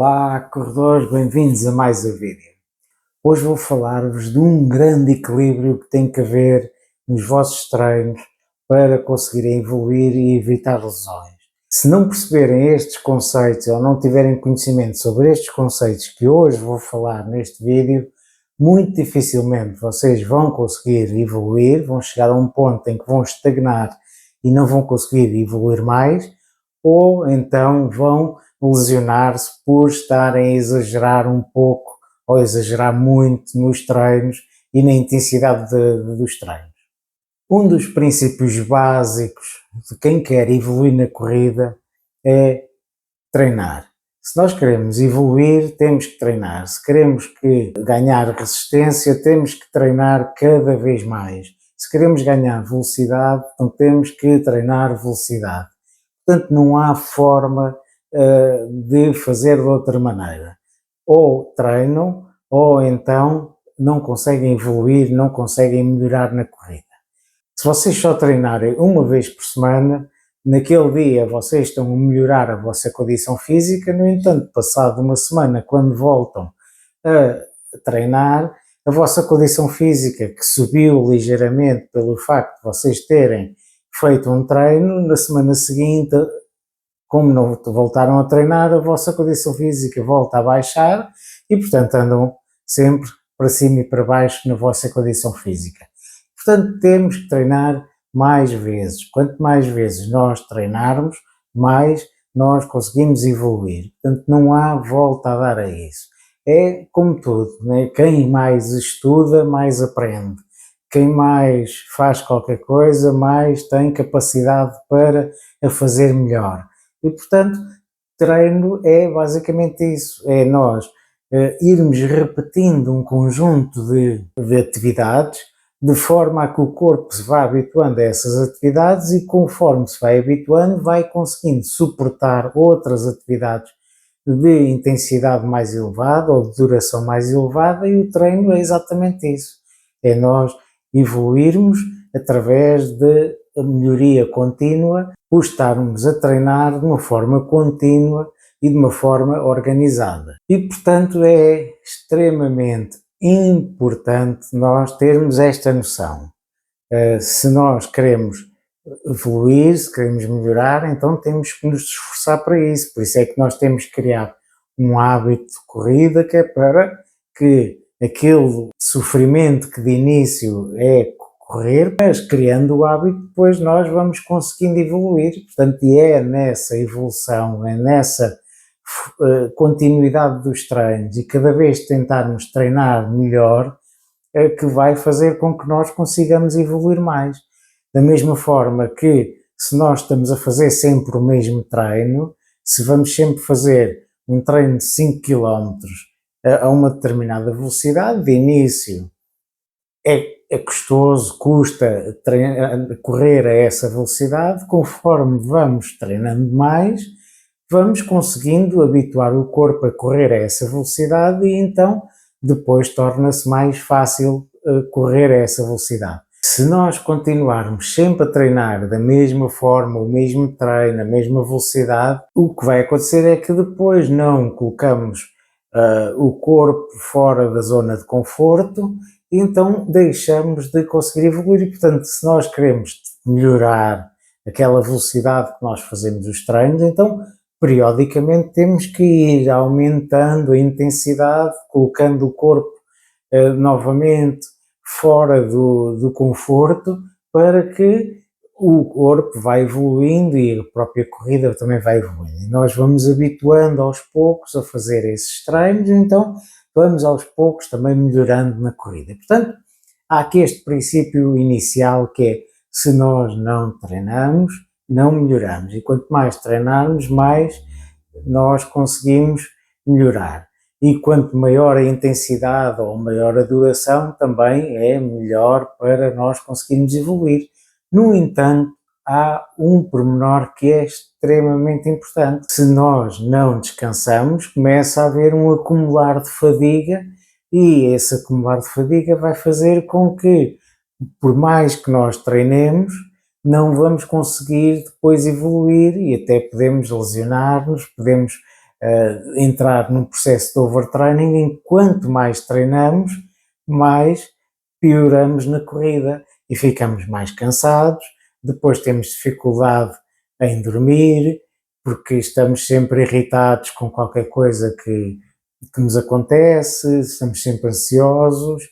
Olá, corredores, bem-vindos a mais um vídeo. Hoje vou falar-vos de um grande equilíbrio que tem que haver nos vossos treinos para conseguirem evoluir e evitar lesões. Se não perceberem estes conceitos ou não tiverem conhecimento sobre estes conceitos que hoje vou falar neste vídeo, muito dificilmente vocês vão conseguir evoluir, vão chegar a um ponto em que vão estagnar e não vão conseguir evoluir mais, ou então vão lesionar-se por estarem a exagerar um pouco ou exagerar muito nos treinos e na intensidade dos treinos. Um dos princípios básicos de quem quer evoluir na corrida é treinar. Se nós queremos evoluir, temos que treinar. Se queremos ganhar resistência, temos que treinar cada vez mais. Se queremos ganhar velocidade, então temos que treinar velocidade. Portanto, não há forma de fazer de outra maneira. Ou treinam, ou então não conseguem evoluir, não conseguem melhorar na corrida. Se vocês só treinarem uma vez por semana, naquele dia vocês estão a melhorar a vossa condição física, no entanto, passado uma semana, quando voltam a treinar, a vossa condição física, que subiu ligeiramente pelo facto de vocês terem feito um treino, na semana seguinte, como não voltaram a treinar, a vossa condição física volta a baixar e, portanto, andam sempre para cima e para baixo na vossa condição física. Portanto, temos que treinar mais vezes. Quanto mais vezes nós treinarmos, mais nós conseguimos evoluir. Portanto, não há volta a dar a isso. É como tudo, né? Quem mais estuda, mais aprende. Quem mais faz qualquer coisa, mais tem capacidade para a fazer melhor. E, portanto, treino é basicamente isso, é nós irmos repetindo um conjunto de atividades, de forma a que o corpo se vá habituando a essas atividades e, conforme se vai habituando, vai conseguindo suportar outras atividades de intensidade mais elevada ou de duração mais elevada, e o treino é exatamente isso, é nós evoluirmos através de melhoria contínua, por estarmos a treinar de uma forma contínua e de uma forma organizada. E, portanto, é extremamente importante nós termos esta noção. Se nós queremos evoluir, se queremos melhorar, então temos que nos esforçar para isso. Por isso é que nós temos que criar um hábito de corrida, que é para que aquele sofrimento que de início é correr, mas criando o hábito, depois nós vamos conseguindo evoluir. Portanto, e é nessa evolução, é nessa continuidade dos treinos e cada vez tentarmos treinar melhor, que vai fazer com que nós consigamos evoluir mais. Da mesma forma que, se nós estamos a fazer sempre o mesmo treino, se vamos sempre fazer um treino de 5 km a uma determinada velocidade, de início é custoso, custa correr a essa velocidade, conforme vamos treinando mais, vamos conseguindo habituar o corpo a correr a essa velocidade e então depois torna-se mais fácil correr a essa velocidade. Se nós continuarmos sempre a treinar da mesma forma, o mesmo treino, a mesma velocidade, o que vai acontecer é que depois não colocamos o corpo fora da zona de conforto e então deixamos de conseguir evoluir. E, portanto, se nós queremos melhorar aquela velocidade que nós fazemos os treinos, então periodicamente temos que ir aumentando a intensidade, colocando o corpo novamente fora do conforto, para que o corpo vá evoluindo e a própria corrida também vai evoluindo. E nós vamos habituando aos poucos a fazer esses treinos, então vamos aos poucos também melhorando na corrida. Portanto, há aqui este princípio inicial que é: se nós não treinamos, não melhoramos. E quanto mais treinarmos, mais nós conseguimos melhorar. E quanto maior a intensidade ou maior a duração, também é melhor para nós conseguirmos evoluir. No entanto, há um pormenor que é extremamente importante. Se nós não descansamos, começa a haver um acumular de fadiga, e esse acumular de fadiga vai fazer com que, por mais que nós treinemos, não vamos conseguir depois evoluir e até podemos lesionar-nos, podemos entrar num processo de overtraining, em quanto mais treinamos, mais pioramos na corrida e ficamos mais cansados, depois temos dificuldade em dormir, porque estamos sempre irritados com qualquer coisa que nos acontece, estamos sempre ansiosos,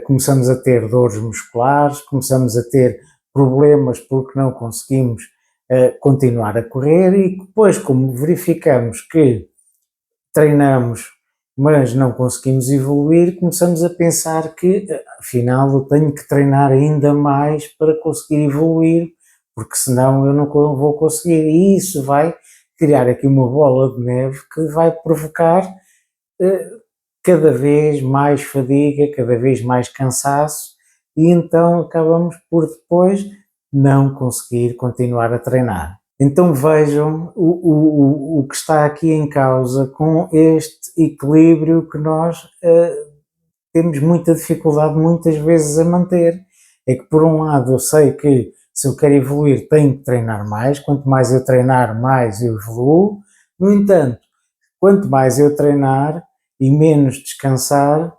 começamos a ter dores musculares, começamos a ter problemas porque não conseguimos continuar a correr e depois, como verificamos que treinamos, mas não conseguimos evoluir, começamos a pensar que, afinal, eu tenho que treinar ainda mais para conseguir evoluir, porque senão eu não vou conseguir. E isso vai criar aqui uma bola de neve que vai provocar cada vez mais fadiga, cada vez mais cansaço, e então acabamos por depois não conseguir continuar a treinar. Então vejam o que está aqui em causa com este equilíbrio que nós temos muita dificuldade muitas vezes a manter. É que por um lado eu sei que se eu quero evoluir tenho que treinar mais, quanto mais eu treinar mais eu evoluo, no entanto, quanto mais eu treinar e menos descansar,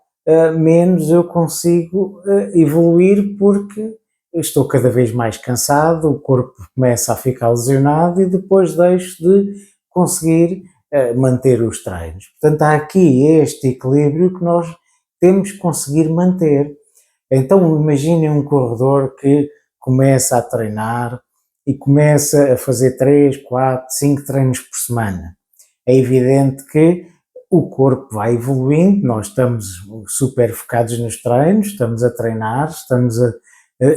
menos eu consigo evoluir porque eu estou cada vez mais cansado, o corpo começa a ficar lesionado e depois deixo de conseguir manter os treinos. Portanto, há aqui este equilíbrio que nós temos que conseguir manter. Então, imaginem um corredor que começa a treinar e começa a fazer 3, 4, 5 treinos por semana. É evidente que o corpo vai evoluindo, nós estamos super focados nos treinos, estamos a treinar, estamos a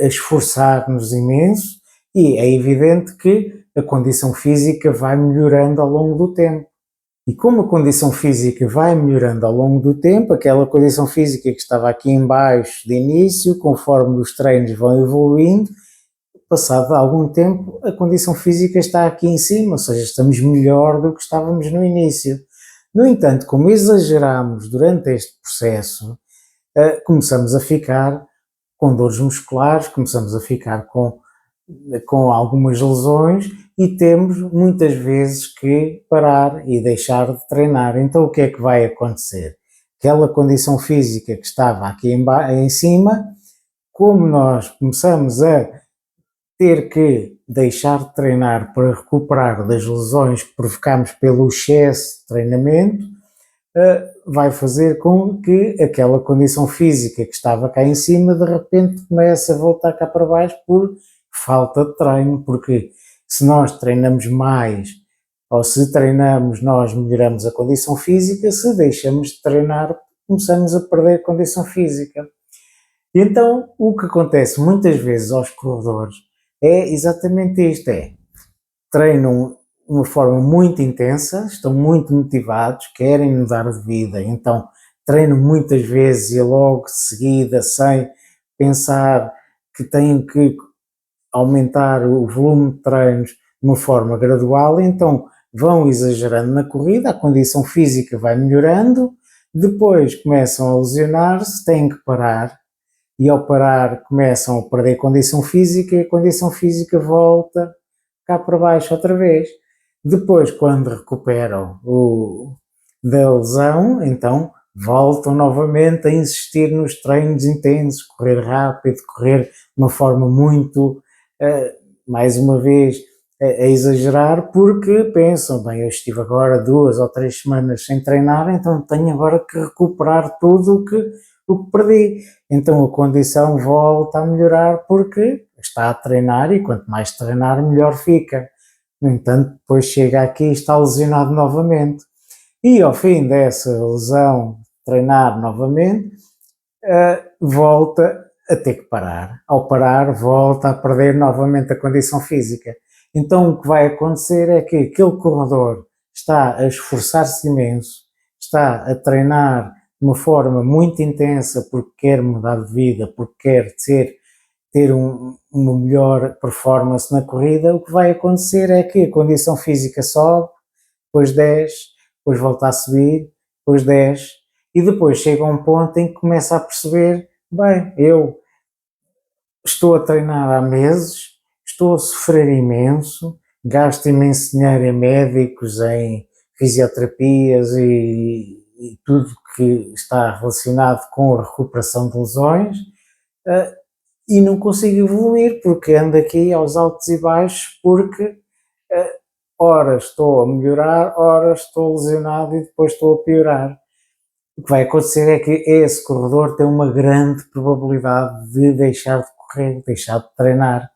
esforçar-nos imenso e é evidente que a condição física vai melhorando ao longo do tempo. E como a condição física vai melhorando ao longo do tempo, aquela condição física que estava aqui em baixo de início, conforme os treinos vão evoluindo, passado algum tempo a condição física está aqui em cima, ou seja, estamos melhor do que estávamos no início. No entanto, como exageramos durante este processo, começamos a ficar com dores musculares, começamos a ficar com algumas lesões e temos muitas vezes que parar e deixar de treinar. Então o que é que vai acontecer? Aquela condição física que estava aqui em cima, como nós começamos a ter que deixar de treinar para recuperar das lesões que provocamos pelo excesso de treinamento, vai fazer com que aquela condição física que estava cá em cima de repente comece a voltar cá para baixo por falta de treino, porque se nós treinamos mais ou se treinamos nós melhoramos a condição física, se deixamos de treinar começamos a perder a condição física. E então o que acontece muitas vezes aos corredores é exatamente isto, treinam de uma forma muito intensa, estão muito motivados, querem mudar de vida, então treinam muitas vezes e logo de seguida sem pensar que têm que aumentar o volume de treinos de uma forma gradual, então vão exagerando na corrida, a condição física vai melhorando, depois começam a lesionar-se, têm que parar e ao parar começam a perder condição física e a condição física volta cá para baixo outra vez. Depois, quando recuperam da lesão, então voltam novamente a insistir nos treinos intensos, correr rápido, correr de uma forma muito, mais uma vez, a exagerar, porque pensam, bem, eu estive agora 2 ou 3 semanas sem treinar, então tenho agora que recuperar tudo o que perdi. Então a condição volta a melhorar porque está a treinar e quanto mais treinar, melhor fica. No entanto, depois chega aqui e está lesionado novamente. E ao fim dessa lesão, treinar novamente, volta a ter que parar. Ao parar, volta a perder novamente a condição física. Então o que vai acontecer é que aquele corredor está a esforçar-se imenso, está a treinar de uma forma muito intensa porque quer mudar de vida, porque quer ter uma melhor performance na corrida, o que vai acontecer é que a condição física sobe, depois desce, depois volta a subir, depois desce, e depois chega a um ponto em que começa a perceber, bem, eu estou a treinar há meses, estou a sofrer imenso, gasto imenso dinheiro em médicos, em fisioterapias e tudo que está relacionado com a recuperação de lesões, uh, e não consigo evoluir porque ando aqui aos altos e baixos porque ora estou a melhorar, ora estou lesionado e depois estou a piorar. O que vai acontecer é que esse corredor tem uma grande probabilidade de deixar de correr, deixar de treinar,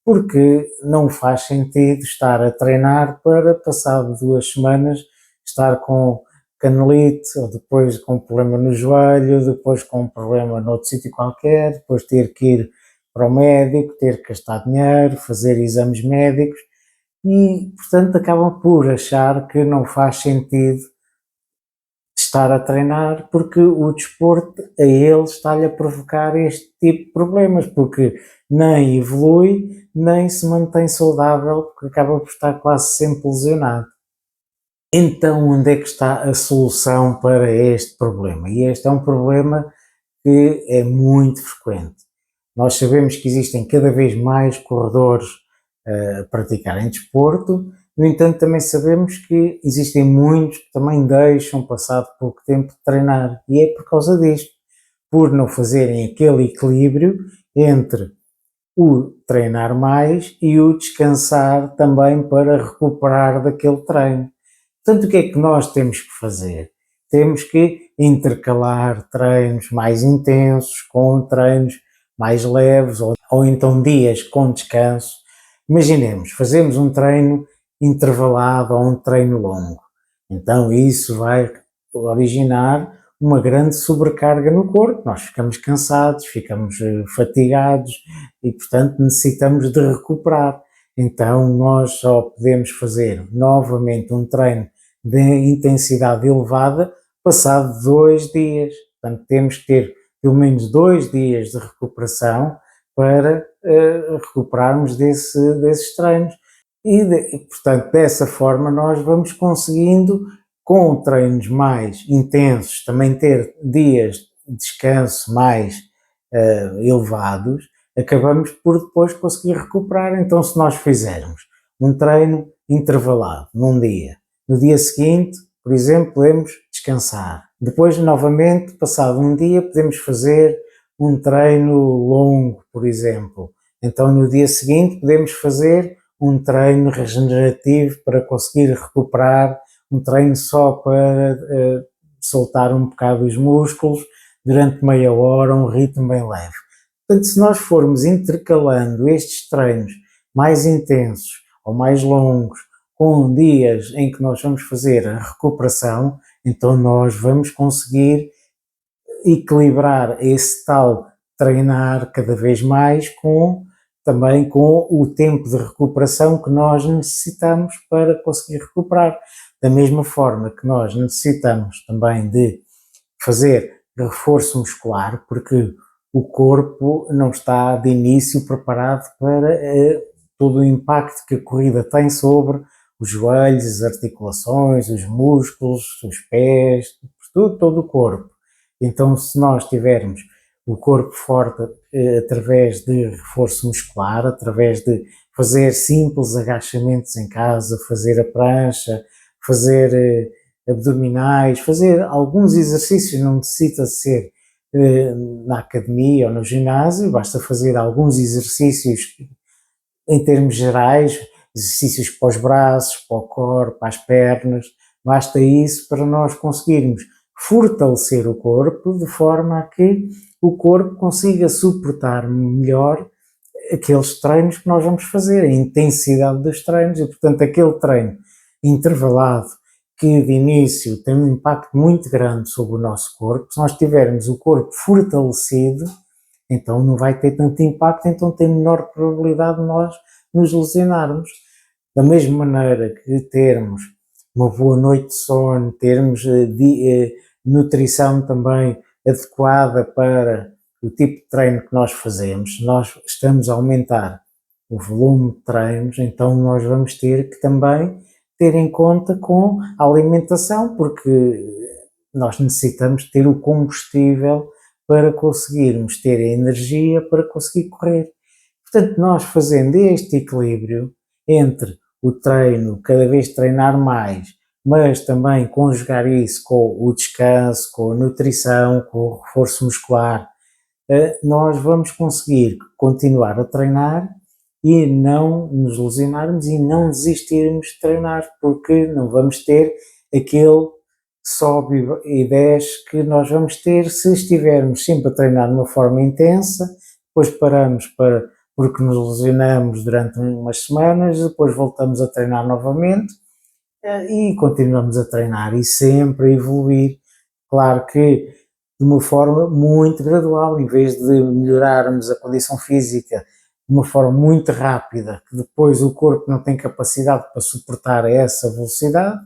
porque não faz sentido estar a treinar para, passado 2 semanas, estar com canelite, ou depois com um problema no joelho, depois com um problema noutro sítio qualquer, depois ter que ir para o médico, ter que gastar dinheiro, fazer exames médicos e, portanto, acabam por achar que não faz sentido estar a treinar porque o desporto a ele está-lhe a provocar este tipo de problemas, porque nem evolui, nem se mantém saudável, porque acaba por estar quase sempre lesionado. Então, onde é que está a solução para este problema? E este é um problema que é muito frequente. Nós sabemos que existem cada vez mais corredores a praticarem desporto, no entanto, também sabemos que existem muitos que também deixam passar pouco tempo de treinar, e é por causa disto, por não fazerem aquele equilíbrio entre o treinar mais e o descansar também para recuperar daquele treino. Portanto, o que é que nós temos que fazer? Temos que intercalar treinos mais intensos com treinos mais leves ou então dias com descanso. Imaginemos, fazemos um treino intervalado ou um treino longo. Então isso vai originar uma grande sobrecarga no corpo. Nós ficamos cansados, ficamos fatigados e, portanto, necessitamos de recuperar. Então nós só podemos fazer novamente um treino de intensidade elevada passado 2 dias. Portanto, temos que ter pelo menos 2 dias de recuperação para recuperarmos desses treinos. Portanto, dessa forma nós vamos conseguindo, com treinos mais intensos, também ter dias de descanso mais elevados, acabamos por depois conseguir recuperar. Então, se nós fizermos um treino intervalado num dia, no dia seguinte, por exemplo, podemos descansar. Depois, novamente, passado um dia, podemos fazer um treino longo, por exemplo. Então, no dia seguinte, podemos fazer um treino regenerativo para conseguir recuperar, um treino só para soltar um bocado os músculos durante meia hora, um ritmo bem leve. Portanto, se nós formos intercalando estes treinos mais intensos ou mais longos com dias em que nós vamos fazer a recuperação, então nós vamos conseguir equilibrar esse tal treinar cada vez mais também com o tempo de recuperação que nós necessitamos para conseguir recuperar. Da mesma forma que nós necessitamos também de fazer reforço muscular, porque o corpo não está de início preparado para todo o impacto que a corrida tem sobre os joelhos, as articulações, os músculos, os pés, todo o corpo. Então, se nós tivermos o corpo forte através de reforço muscular, através de fazer simples agachamentos em casa, fazer a prancha, fazer abdominais, fazer alguns exercícios, não necessita ser na academia ou no ginásio, basta fazer alguns exercícios em termos gerais, exercícios para os braços, para o corpo, para as pernas, basta isso para nós conseguirmos fortalecer o corpo de forma a que o corpo consiga suportar melhor aqueles treinos que nós vamos fazer, a intensidade dos treinos e, portanto, aquele treino intervalado que de início tem um impacto muito grande sobre o nosso corpo, se nós tivermos o corpo fortalecido, então não vai ter tanto impacto, então tem menor probabilidade de nós nos lesionarmos. Da mesma maneira que termos uma boa noite de sono, termos nutrição também adequada para o tipo de treino que nós fazemos, nós estamos a aumentar o volume de treinos, então nós vamos ter que também ter em conta com a alimentação, porque nós necessitamos ter o combustível para conseguirmos ter a energia para conseguir correr. Portanto, nós fazendo este equilíbrio entre o treino, cada vez treinar mais, mas também conjugar isso com o descanso, com a nutrição, com o reforço muscular, nós vamos conseguir continuar a treinar e não nos lesionarmos e não desistirmos de treinar, porque não vamos ter aquele sobe e desce que nós vamos ter se estivermos sempre a treinar de uma forma intensa, depois paramos porque nos lesionamos durante umas semanas, depois voltamos a treinar novamente e continuamos a treinar e sempre a evoluir. Claro que de uma forma muito gradual, em vez de melhorarmos a condição física de uma forma muito rápida, que depois o corpo não tem capacidade para suportar essa velocidade,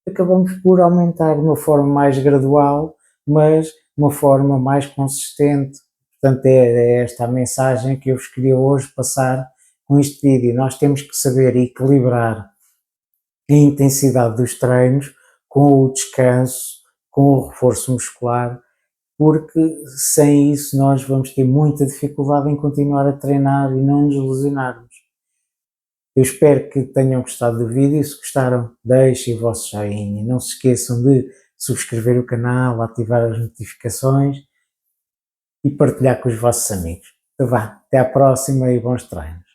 acabamos por aumentar de uma forma mais gradual, mas de uma forma mais consistente. Portanto, é esta a mensagem que eu vos queria hoje passar com este vídeo. Nós temos que saber equilibrar a intensidade dos treinos com o descanso, com o reforço muscular, porque sem isso nós vamos ter muita dificuldade em continuar a treinar e não nos lesionarmos. Eu espero que tenham gostado do vídeo. Se gostaram, deixem o vosso joinha. Não se esqueçam de subscrever o canal, ativar as notificações e partilhar com os vossos amigos. Então vá, até à próxima e bons treinos.